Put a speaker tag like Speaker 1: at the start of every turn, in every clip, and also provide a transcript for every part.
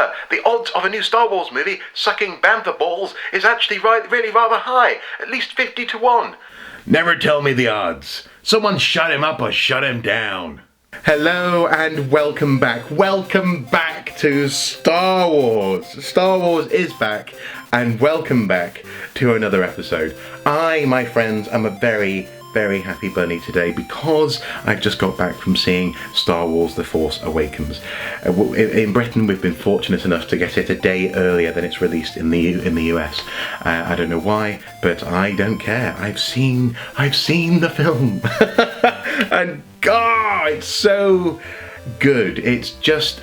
Speaker 1: However, the odds of a new Star Wars movie sucking bantha balls is actually really rather high, at least 50 to 1.
Speaker 2: Never tell me the odds. Someone shut him up or shut him down. Hello and welcome back. Welcome back to Star Wars. Star Wars is back, and welcome back to another episode. I, my friends, am a very happy bunny today because I've just got back from seeing Star Wars The Force Awakens. In Britain, we've been fortunate enough to get it a day earlier than it's released in the US. I don't know why, but I don't care. I've seen the film, and God, it's so good. It's just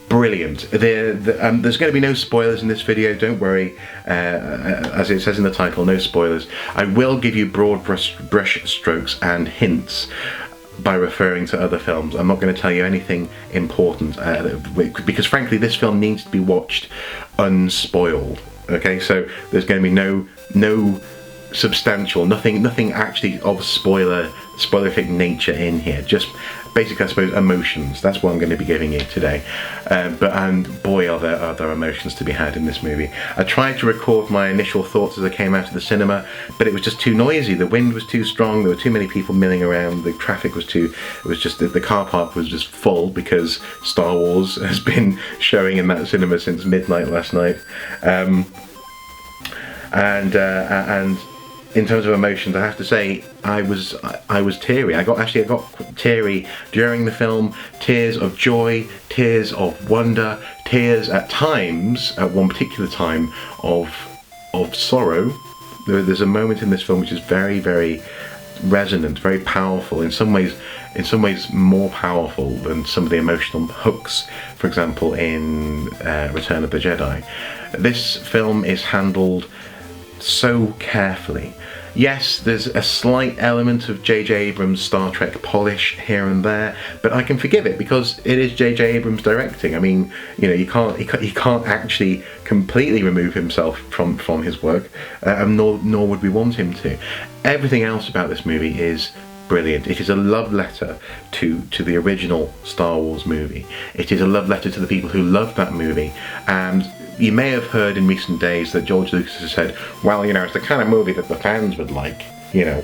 Speaker 2: brilliant. There's going to be no spoilers in this video, don't worry. As it says in the title, no spoilers. I will give you broad brush strokes and hints by referring to other films. I'm not going to tell you anything important because frankly this film needs to be watched unspoiled. Okay, so there's going to be no substantial, nothing actually of spoilerific nature in here. Just basically, I suppose, emotions. That's what I'm going to be giving you today. And boy, are there emotions to be had in this movie. I tried to record my initial thoughts as I came out of the cinema, but it was just too noisy. The wind was too strong. There were too many people milling around. The traffic was the car park was just full because Star Wars has been showing in that cinema since midnight last night. And in terms of emotions, I have to say I was teary. I got teary during the film. Tears of joy, tears of wonder, tears at times, at one particular time, of sorrow. There's a moment in this film which is very resonant, very powerful. In some ways more powerful than some of the emotional hooks, for example, in Return of the Jedi. This film is handled so carefully. Yes, there's a slight element of J.J. Abrams' Star Trek polish here and there, but I can forgive it because it is J.J. Abrams directing. I mean, you know, he can't actually completely remove himself from his work, nor would we want him to. Everything else about this movie is brilliant. It is a love letter to the original Star Wars movie. It is a love letter to the people who loved that movie, and you may have heard in recent days that George Lucas has said, well, you know, it's the kind of movie that the fans would like, you know,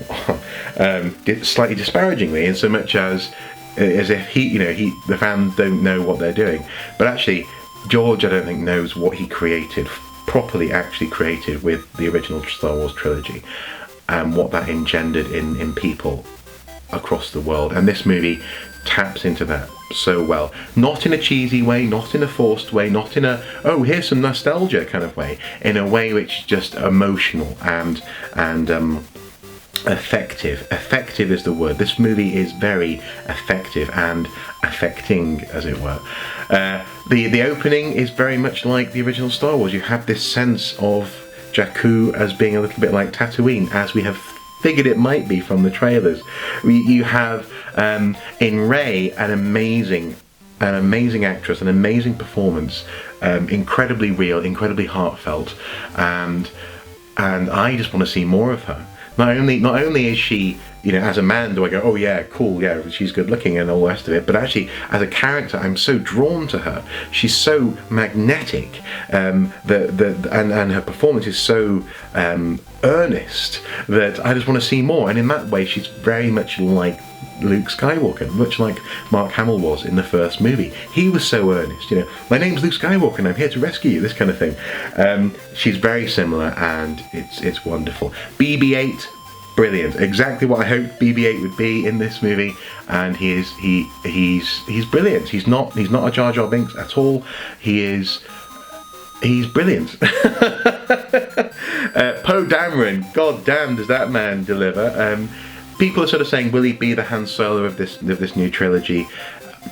Speaker 2: slightly disparagingly, in so much as if the fans don't know what they're doing. But actually, George, I don't think, knows what he properly created with the original Star Wars trilogy, and what that engendered in people across the world. And this movie taps into that so well. Not in a cheesy way, not in a forced way, not in a, oh, here's some nostalgia kind of way. In a way which is just emotional and effective. Effective is the word. This movie is very effective and affecting, as it were. The opening is very much like the original Star Wars. You have this sense of Jakku as being a little bit like Tatooine, as we have figured it might be from the trailers. You have in Rey an amazing actress, an amazing performance, incredibly real, incredibly heartfelt, and I just want to see more of her. Not only is she, you know, as a man do I go, oh yeah, cool, yeah, she's good looking and all the rest of it, but actually as a character I'm so drawn to her. She's so magnetic, and her performance is so earnest that I just want to see more. And in that way she's very much like Luke Skywalker, much like Mark Hamill was in the first movie. He was so earnest, you know, my name's Luke Skywalker and I'm here to rescue you, this kind of thing. She's very similar, and it's wonderful. BB-8, brilliant, exactly what I hoped BB-8 would be in this movie, and he's brilliant. He's not a Jar Jar Binks at all. He's brilliant. Poe Dameron, god damn does that man deliver. People are sort of saying, will he be the Han Solo of this new trilogy?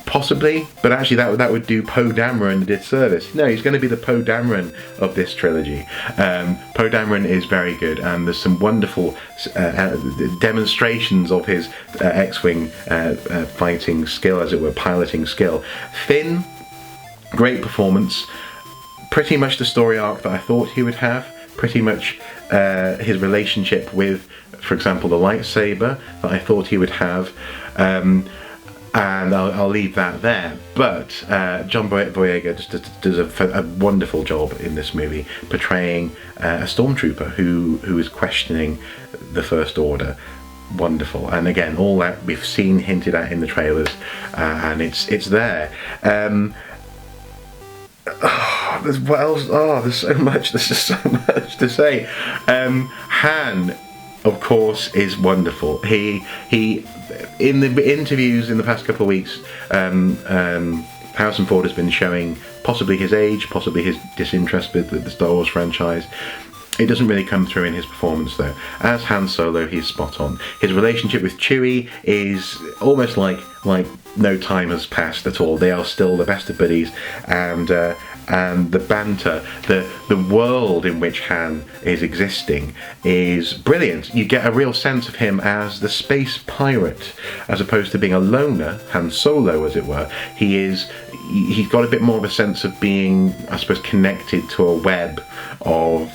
Speaker 2: Possibly, but actually that would do Poe Dameron a disservice. No, he's going to be the Poe Dameron of this trilogy. Poe Dameron is very good, and there's some wonderful demonstrations of his X-Wing fighting skill, as it were, piloting skill. Finn, great performance. Pretty much the story arc that I thought he would have. Pretty much his relationship with, for example, the lightsaber that I thought he would have. and I'll leave that there. But John Boyega just does a wonderful job in this movie, portraying a stormtrooper who is questioning the First Order. Wonderful. And again, all that we've seen hinted at in the trailers, and it's there. What else? There's so much. There's just so much to say. Han, of course, is wonderful. He in the interviews in the past couple of weeks, Harrison Ford has been showing possibly his age, possibly his disinterest with the Star Wars franchise. It doesn't really come through in his performance though. As Han Solo, he's spot on. His relationship with Chewie is almost like no time has passed at all. They are still the best of buddies, and the banter, the world in which Han is existing is brilliant. You get a real sense of him as the space pirate, as opposed to being a loner, Han Solo as it were. He's got a bit more of a sense of being, I suppose, connected to a web of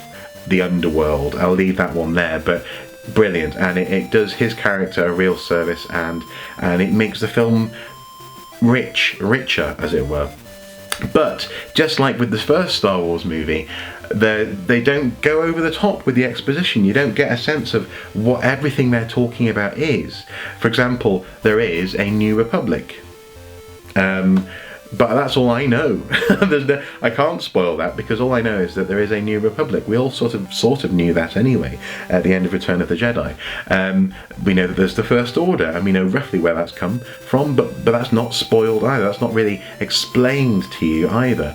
Speaker 2: the underworld. I'll leave that one there, but brilliant, and it does his character a real service, and it makes the film richer as it were. But just like with the first Star Wars movie, they don't go over the top with the exposition. You don't get a sense of what everything they're talking about is. For example, there is a New Republic. But that's all I know. I can't spoil that, because all I know is that there is a New Republic. We all sort of knew that anyway at the end of Return of the Jedi. We know that there's the First Order, and we know roughly where that's come from, but that's not spoiled either. That's not really explained to you either.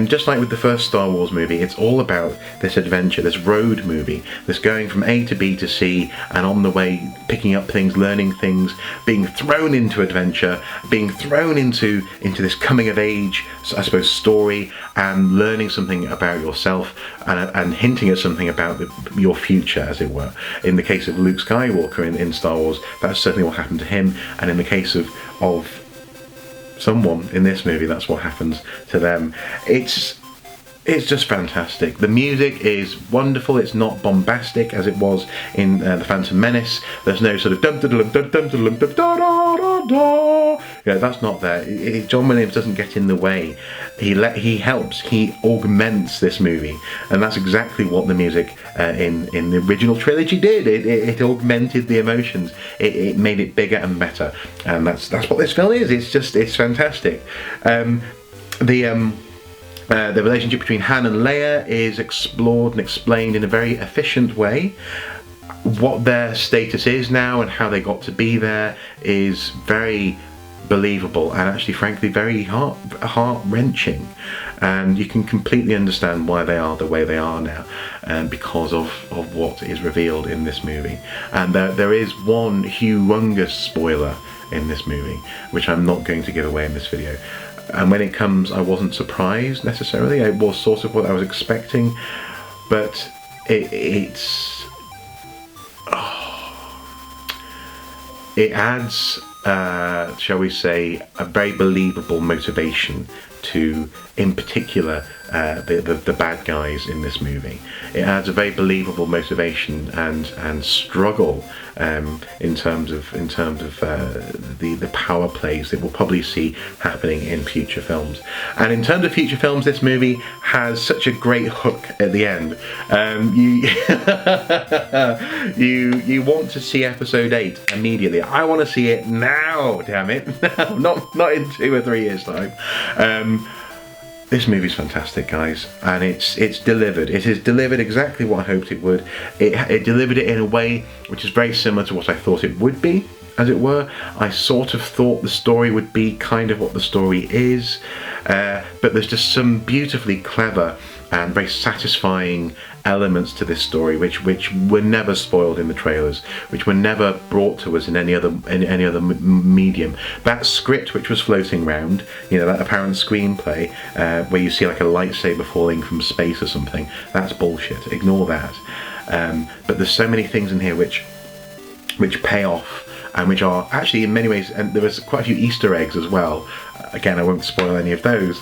Speaker 2: Just like with the first Star Wars movie, it's all about this adventure, this road movie, this going from A to B to C, and on the way picking up things, learning things, being thrown into adventure, being thrown into this coming of age, I suppose, story, and learning something about yourself, and hinting at something about your future, as it were. In the case of Luke Skywalker in Star Wars, that's certainly what happened to him, and in the case of someone in this movie, that's what happens to them. It's just fantastic. The music is wonderful. It's not bombastic as it was in The Phantom Menace. There's no sort of dum dum dum dum dum dum dum da da da. Yeah, that's not there. John Williams doesn't get in the way. He helps. He augments this movie, and that's exactly what the music in the original trilogy did. It augmented the emotions. It made it bigger and better, and that's what this film is. It's fantastic. The relationship between Han and Leia is explored and explained in a very efficient way. What their status is now and how they got to be there is very believable, and actually, frankly, very heart-wrenching. And you can completely understand why they are the way they are now, because of what is revealed in this movie. And there is one humongous spoiler in this movie, which I'm not going to give away in this video. And when it comes, I wasn't surprised necessarily. It was sort of what I was expecting, but it adds, shall we say, a very believable motivation to, in particular, the bad guys in this movie. It adds a very believable motivation and struggle in terms of the power plays that we'll probably see happening in future films. And in terms of future films, this movie has such a great hook at the end. You want to see Episode 8 immediately. I want to see it now, damn it. not in 2 or 3 years' time. This movie's fantastic, guys, and it's delivered. It has delivered exactly what I hoped it would. It delivered it in a way which is very similar to what I thought it would be, as it were. I sort of thought the story would be kind of what the story is, but there's just some beautifully clever and very satisfying elements to this story which were never spoiled in the trailers, which were never brought to us in any other medium. That script which was floating around, that apparent screenplay where you see like a lightsaber falling from space or something, that's bullshit. Ignore that. But there's so many things in here which pay off, and which are actually in many ways, and there was quite a few Easter eggs as well. Again, I won't spoil any of those.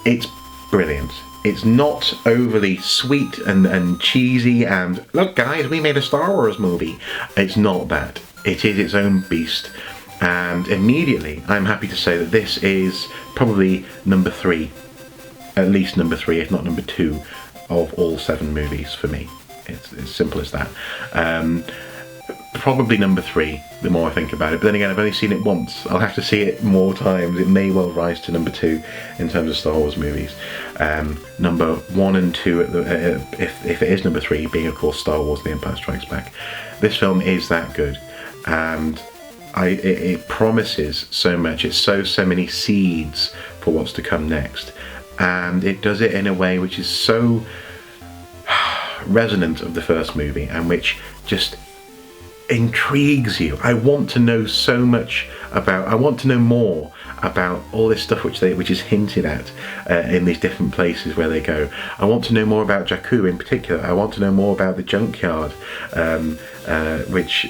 Speaker 2: It's brilliant. It's not overly sweet and cheesy and, look guys, we made a Star Wars movie. It's not that. It is its own beast. And immediately, I'm happy to say that this is probably number 3, at least number 3, if not number 2, of all 7 movies for me. It's as simple as that. Probably number 3, the more I think about it. But then again, I've only seen it once. I'll have to see it more times. It may well rise to number 2 in terms of Star Wars movies. Number 1 and 2, if it is number 3, being of course Star Wars: The Empire Strikes Back. This film is that good, and it promises so much. It sows so many seeds for what's to come next, and it does it in a way which is so resonant of the first movie, and which just intrigues you. I want to know so much about. I want to know more about all this stuff which is hinted at in these different places where they go. I want to know more about Jakku in particular. I want to know more about the junkyard, which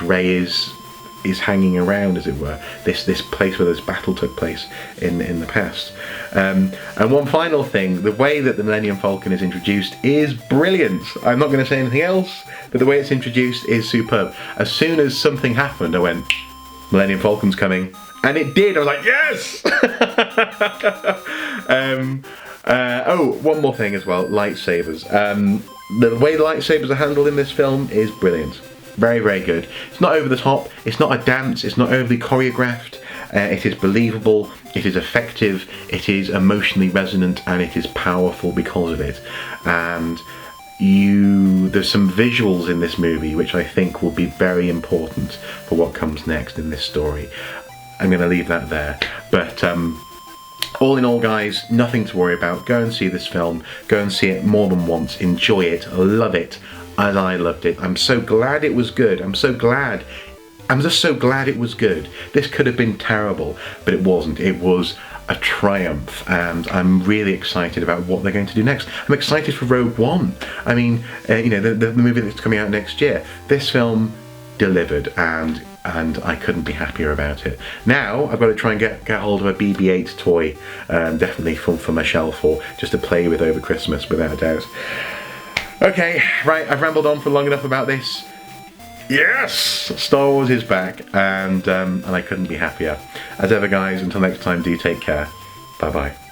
Speaker 2: Rey is hanging around, as it were. This place where this battle took place in the past. And one final thing: the way that the Millennium Falcon is introduced is brilliant. I'm not going to say anything else, but the way it's introduced is superb. As soon as something happened, I went, Millennium Falcon's coming. And it did. I was like, yes! Oh, one more thing as well, lightsabers. The way the lightsabers are handled in this film is brilliant. Very, very good. It's not over the top, it's not a dance, it's not overly choreographed. It is believable, it is effective, it is emotionally resonant, and it is powerful because of it. And there's some visuals in this movie which I think will be very important for what comes next in this story. I'm going to leave that there. But all in all, guys, nothing to worry about. Go and see this film. Go and see it more than once. Enjoy it. Love it as I loved it. I'm so glad it was good. I'm just so glad it was good. This could have been terrible, but it wasn't. It was a triumph, and I'm really excited about what they're going to do next. I'm excited for Rogue One. I mean, the movie that's coming out next year. This film delivered, and I couldn't be happier about it. Now I've got to try and get hold of a BB-8 toy, definitely for my shelf, or just to play with over Christmas, without a doubt. Okay, right, I've rambled on for long enough about this. Yes! Star Wars is back, and I couldn't be happier. As ever, guys, until next time, do take care. Bye-bye.